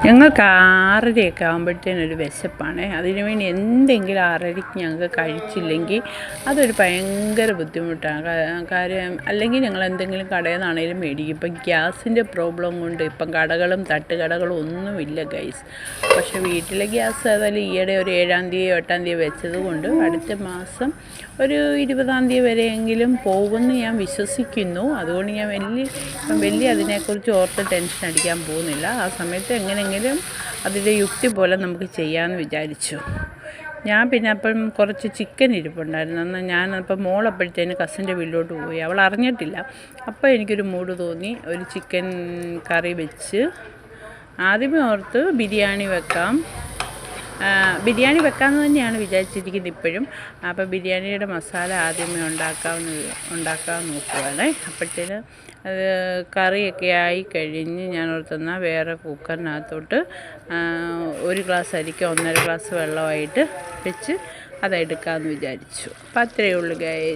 ഞങ്ങൾക്ക് 6:30 ആകുമ്പോഴത്തേനൊരു വിശപ്പാണ്. അതിനു വേണ്ടി എന്തെങ്കിലും 6:30ക്ക് ഞങ്ങൾക്ക് കഴിച്ചില്ലെങ്കിൽ അതൊരു ഭയങ്കര ബുദ്ധിമുട്ടാണ്. കാര്യം അല്ലെങ്കിൽ ഞങ്ങൾ എന്തെങ്കിലും കടയിൽ നിന്നാണെങ്കിലും മേടിക്കും. ഇപ്പം ഗ്യാസിൻ്റെ പ്രോബ്ലം കൊണ്ട് ഇപ്പം കടകളും തട്ടുകടകളും ഒന്നുമില്ല ഗൈസ്. പക്ഷേ വീട്ടിലെ ഗ്യാസ് ഏതായാലും ഈയിടെ ഒരു 7-ാം തീയതി 8-ാം തീയതി വെച്ചത് കൊണ്ട് അടുത്ത മാസം ഒരു 20-ാം തീയതി വരെയെങ്കിലും പോകുമെന്ന് ഞാൻ വിശ്വസിക്കുന്നു. അതുകൊണ്ട് ഞാൻ വലിയ അതിനെക്കുറിച്ച് ഓർത്ത് ടെൻഷൻ അടിക്കാൻ പോകുന്നില്ല. ആ സമയത്ത് എങ്ങനെയെങ്കിലും അതിൻ്റെ യുക്തി പോലെ നമുക്ക് ചെയ്യാമെന്ന് വിചാരിച്ചു. ഞാൻ പിന്നെ അപ്പം കുറച്ച് ചിക്കൻ ഇരിപ്പുണ്ടായിരുന്നു. എന്നാൽ ഞാനപ്പം മോളപ്പോഴത്തേന് കസിൻ്റെ വീട്ടിലോട്ട് പോയി. അവൾ അറിഞ്ഞിട്ടില്ല. അപ്പോൾ എനിക്കൊരു മൂഡ് തോന്നി ഒരു ചിക്കൻ കറി വെച്ച് ആദ്യമേ ഓർത്ത് ബിരിയാണി വെക്കാമെന്ന് തന്നെയാണ് വിചാരിച്ചിരിക്കുന്നത് ഇപ്പോഴും. അപ്പോൾ ബിരിയാണിയുടെ മസാല ആദ്യമേ ഉണ്ടാക്കാൻ നോക്കുകയാണ്. അപ്പോഴത്തേന് അത് കറിയൊക്കെ ആയി കഴിഞ്ഞ് ഞാൻ ഓർത്തെന്നാൽ വേറെ കുക്കറിനകത്തോട്ട് 1 ഗ്ലാസ് അരിക്ക് 1.5 ഗ്ലാസ് വെള്ളമായിട്ട് വെച്ച് അതെടുക്കാമെന്ന് വിചാരിച്ചു. അപ്പോൾ അത്രയേ ഉള്ളൂ ഗൈസ്.